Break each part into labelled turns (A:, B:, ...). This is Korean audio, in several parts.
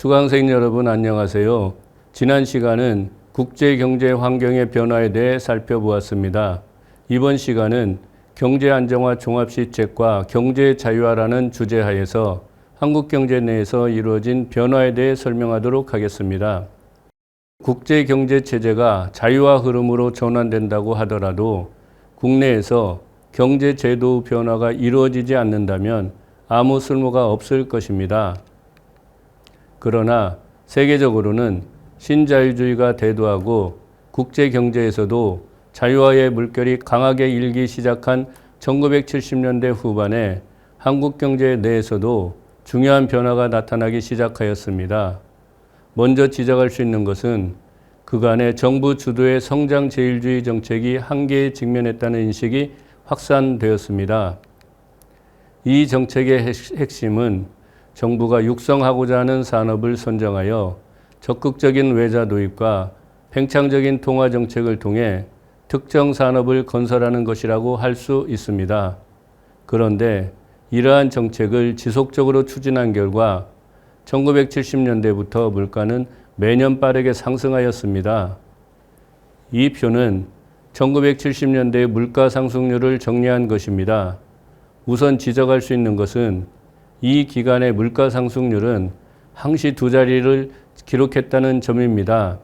A: 수강생 여러분 안녕하세요. 지난 시간은 국제경제 환경의 변화에 대해 살펴보았습니다. 이번 시간은 경제 안정화 종합시책과 경제 자유화라는 주제 하에서 한국 경제 내에서 이루어진 변화에 대해 설명하도록 하겠습니다. 국제경제 체제가 자유화 흐름으로 전환된다고 하더라도 국내에서 경제 제도 변화가 이루어지지 않는다면 아무 쓸모가 없을 것입니다. 그러나 세계적으로는 신자유주의가 대두하고 국제경제에서도 자유화의 물결이 강하게 일기 시작한 1970년대 후반에 한국 경제 내에서도 중요한 변화가 나타나기 시작하였습니다. 먼저 지적할 수 있는 것은 그간의 정부 주도의 성장 제일주의 정책이 한계에 직면했다는 인식이 확산되었습니다. 이 정책의 핵심은 정부가 육성하고자 하는 산업을 선정하여 적극적인 외자 도입과 팽창적인 통화 정책을 통해 특정 산업을 건설하는 것이라고 할 수 있습니다. 그런데 이러한 정책을 지속적으로 추진한 결과 1970년대부터 물가는 매년 빠르게 상승하였습니다. 이 표는 1970년대의 물가 상승률을 정리한 것입니다. 우선 지적할 수 있는 것은 이 기간의 물가 상승률은 항시 두 자리를 기록했다는 점입니다.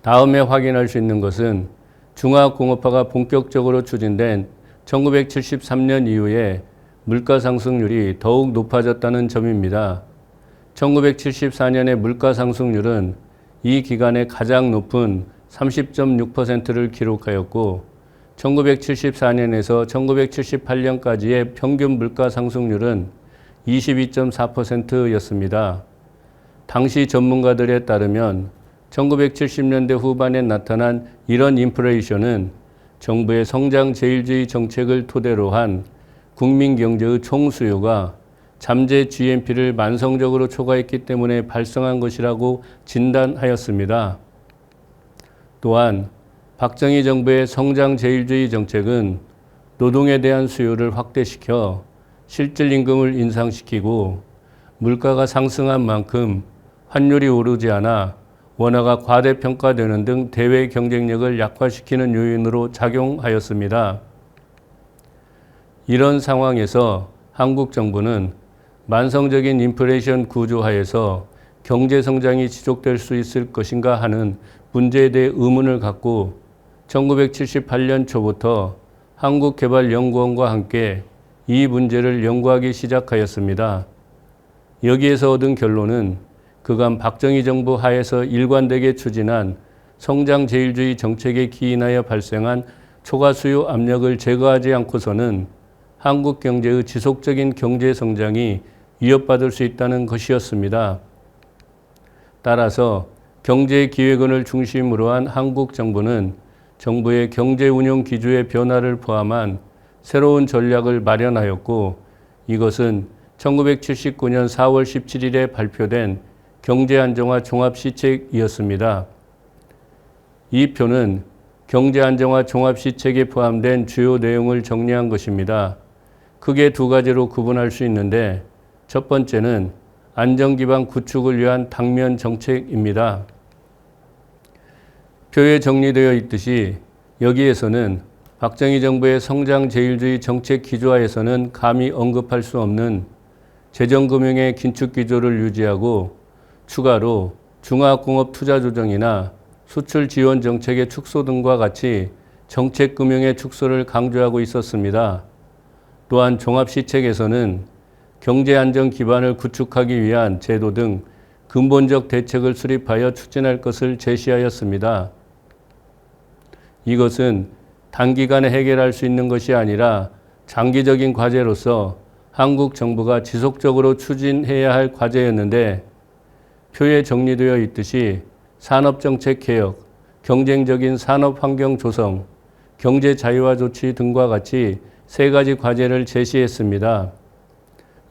A: 다음에 확인할 수 있는 것은 중화공업화가 본격적으로 추진된 1973년 이후에 물가 상승률이 더욱 높아졌다는 점입니다. 1974년의 물가 상승률은 이 기간에 가장 높은 30.6%를 기록하였고 1974년에서 1978년까지의 평균 물가 상승률은 22.4%였습니다. 당시 전문가들에 따르면 1970년대 후반에 나타난 이런 인플레이션은 정부의 성장 제일주의 정책을 토대로 한 국민 경제의 총수요가 잠재 GNP를 만성적으로 초과했기 때문에 발생한 것이라고 진단하였습니다. 또한 박정희 정부의 성장 제일주의 정책은 노동에 대한 수요를 확대시켜 실질 임금을 인상시키고 물가가 상승한 만큼 환율이 오르지 않아 원화가 과대평가되는 등 대외 경쟁력을 약화시키는 요인으로 작용하였습니다. 이런 상황에서 한국 정부는 만성적인 인플레이션 구조하에서 경제 성장이 지속될 수 있을 것인가 하는 문제에 대해 의문을 갖고 1978년 초부터 한국개발연구원과 함께 이 문제를 연구하기 시작하였습니다. 여기에서 얻은 결론은 그간 박정희 정부 하에서 일관되게 추진한 성장 제일주의 정책에 기인하여 발생한 초과 수요 압력을 제거하지 않고서는 한국 경제의 지속적인 경제 성장이 위협받을 수 있다는 것이었습니다. 따라서 경제기획원을 중심으로 한 한국 정부는 정부의 경제운용 기조의 변화를 포함한 새로운 전략을 마련하였고 이것은 1979년 4월 17일에 발표된 경제안정화 종합시책이었습니다. 이 표는 경제안정화 종합시책에 포함된 주요 내용을 정리한 것입니다. 크게 두 가지로 구분할 수 있는데 첫 번째는 안정기반 구축을 위한 당면 정책입니다. 표에 정리되어 있듯이 여기에서는 박정희 정부의 성장 제일주의 정책 기조하에서는 감히 언급할 수 없는 재정금융의 긴축 기조를 유지하고 추가로 중화공업 투자 조정이나 수출 지원 정책의 축소 등과 같이 정책금융의 축소를 강조하고 있었습니다. 또한 종합시책에서는 경제 안정 기반을 구축하기 위한 제도 등 근본적 대책을 수립하여 추진할 것을 제시하였습니다. 이것은 단기간에 해결할 수 있는 것이 아니라 장기적인 과제로서 한국 정부가 지속적으로 추진해야 할 과제였는데 표에 정리되어 있듯이 산업정책 개혁, 경쟁적인 산업환경 조성, 경제 자유화 조치 등과 같이 세 가지 과제를 제시했습니다.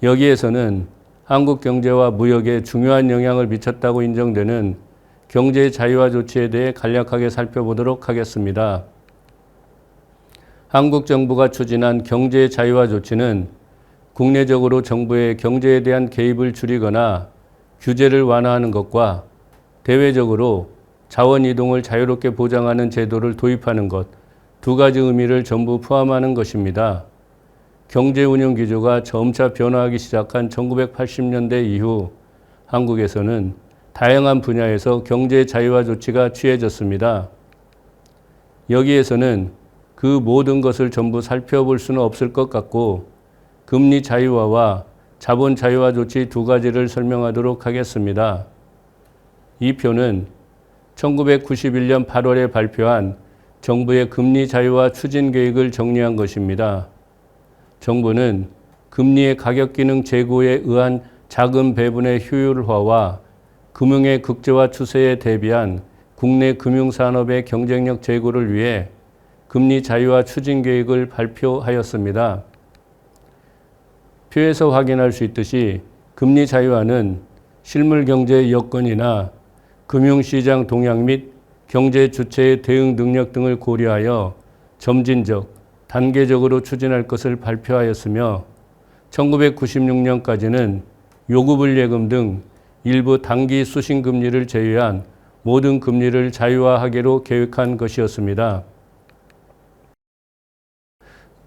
A: 여기에서는 한국 경제와 무역에 중요한 영향을 미쳤다고 인정되는 경제 자유화 조치에 대해 간략하게 살펴보도록 하겠습니다. 한국 정부가 추진한 경제 자유화 조치는 국내적으로 정부의 경제에 대한 개입을 줄이거나 규제를 완화하는 것과 대외적으로 자원 이동을 자유롭게 보장하는 제도를 도입하는 것, 두 가지 의미를 전부 포함하는 것입니다. 경제 운영 기조가 점차 변화하기 시작한 1980년대 이후 한국에서는 다양한 분야에서 경제 자유화 조치가 취해졌습니다. 여기에서는 그 모든 것을 전부 살펴볼 수는 없을 것 같고 금리 자유화와 자본 자유화 조치 두 가지를 설명하도록 하겠습니다. 이 표는 1991년 8월에 발표한 정부의 금리 자유화 추진 계획을 정리한 것입니다. 정부는 금리의 가격 기능 제고에 의한 자금 배분의 효율화와 금융의 극제화 추세에 대비한 국내 금융산업의 경쟁력 제고를 위해 금리 자유화 추진 계획을 발표하였습니다. 표에서 확인할 수 있듯이 금리 자유화는 실물 경제 여건이나 금융시장 동향 및 경제 주체의 대응 능력 등을 고려하여 점진적, 단계적으로 추진할 것을 발표하였으며 1996년까지는 요구불 예금 등 일부 단기 수신금리를 제외한 모든 금리를 자유화하기로 계획한 것이었습니다.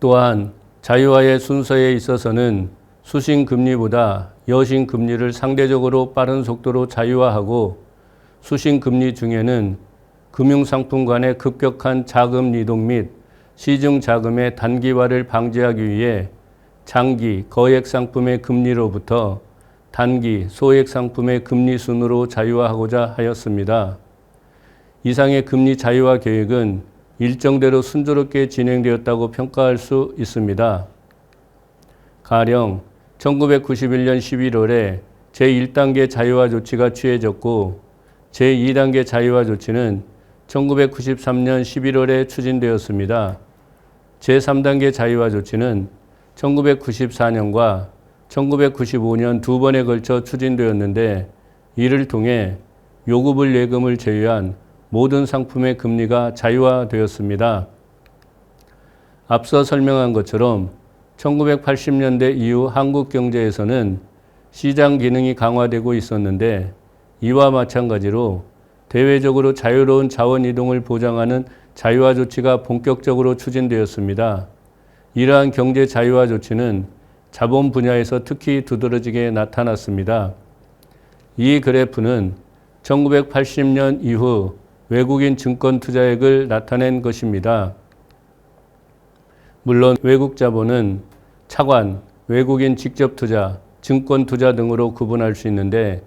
A: 또한 자유화의 순서에 있어서는 수신금리보다 여신금리를 상대적으로 빠른 속도로 자유화하고 수신금리 중에는 금융상품 간의 급격한 자금 이동 및 시중 자금의 단기화를 방지하기 위해 장기, 거액 상품의 금리로부터 단기, 소액 상품의 금리 순으로 자유화하고자 하였습니다. 이상의 금리 자유화 계획은 일정대로 순조롭게 진행되었다고 평가할 수 있습니다. 가령 1991년 11월에 제1단계 자유화 조치가 취해졌고 제2단계 자유화 조치는 1993년 11월에 추진되었습니다. 제3단계 자유화 조치는 1994년과 1995년 두 번에 걸쳐 추진되었는데 이를 통해 요구불 예금을 제외한 모든 상품의 금리가 자유화되었습니다. 앞서 설명한 것처럼 1980년대 이후 한국 경제에서는 시장 기능이 강화되고 있었는데 이와 마찬가지로 대외적으로 자유로운 자원 이동을 보장하는 자유화 조치가 본격적으로 추진되었습니다. 이러한 경제 자유화 조치는 자본 분야에서 특히 두드러지게 나타났습니다. 이 그래프는 1980년 이후 외국인 증권 투자액을 나타낸 것입니다. 물론 외국 자본은 차관, 외국인 직접 투자, 증권 투자 등으로 구분할 수 있는데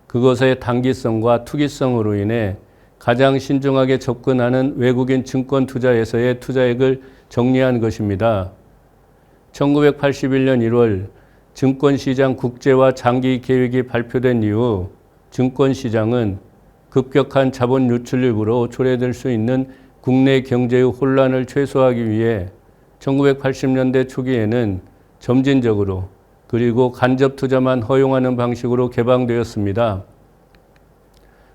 A: 그것의 단기성과 투기성으로 인해 가장 신중하게 접근하는 외국인 증권 투자에서의 투자액을 정리한 것입니다. 1981년 1월 증권시장 국제화 장기 계획이 발표된 이후 증권시장은 급격한 자본 유출입으로 초래될 수 있는 국내 경제의 혼란을 최소화하기 위해 1980년대 초기에는 점진적으로 그리고 간접 투자만 허용하는 방식으로 개방되었습니다.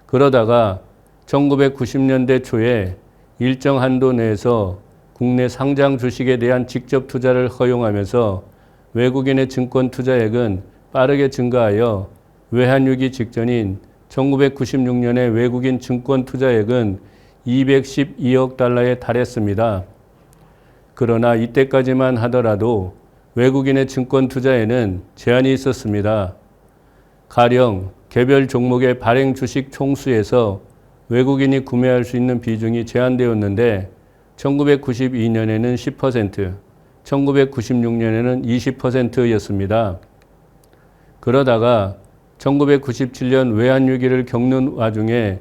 A: 그러다가 1990년대 초에 일정 한도 내에서 국내 상장 주식에 대한 직접 투자를 허용하면서 외국인의 증권 투자액은 빠르게 증가하여 외환위기 직전인 1996년에 외국인 증권 투자액은 212억 달러에 달했습니다. 그러나 이때까지만 하더라도 외국인의 증권 투자에는 제한이 있었습니다. 가령 개별 종목의 발행 주식 총수에서 외국인이 구매할 수 있는 비중이 제한되었는데 1992년에는 10%, 1996년에는 20%였습니다. 그러다가 1997년 외환위기를 겪는 와중에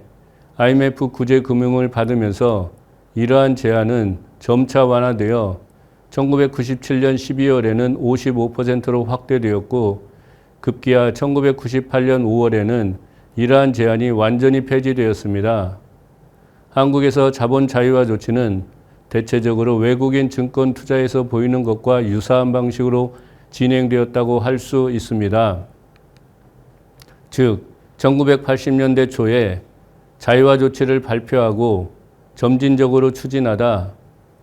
A: IMF 구제 금융을 받으면서 이러한 제한은 점차 완화되어 1997년 12월에는 55%로 확대되었고 급기야 1998년 5월에는 이러한 제한이 완전히 폐지되었습니다. 한국에서 자본 자유화 조치는 대체적으로 외국인 증권 투자에서 보이는 것과 유사한 방식으로 진행되었다고 할 수 있습니다. 즉, 1980년대 초에 자유화 조치를 발표하고 점진적으로 추진하다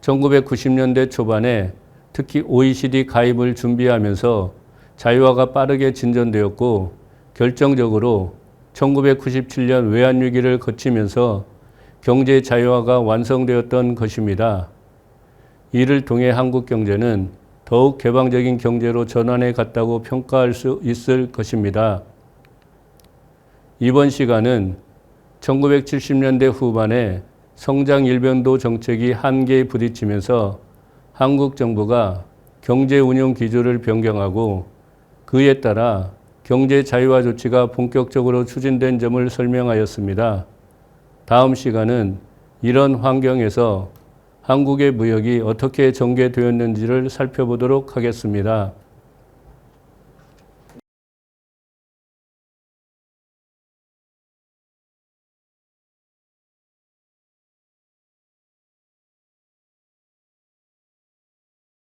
A: 1990년대 초반에 특히 OECD 가입을 준비하면서 자유화가 빠르게 진전되었고 결정적으로 1997년 외환위기를 거치면서 경제 자유화가 완성되었던 것입니다. 이를 통해 한국 경제는 더욱 개방적인 경제로 전환해 갔다고 평가할 수 있을 것입니다. 이번 시간은 1970년대 후반에 성장 일변도 정책이 한계에 부딪히면서 한국 정부가 경제 운영 기조를 변경하고 그에 따라 경제 자유화 조치가 본격적으로 추진된 점을 설명하였습니다. 다음 시간은 이런 환경에서 한국의 무역이 어떻게 전개되었는지를 살펴보도록 하겠습니다.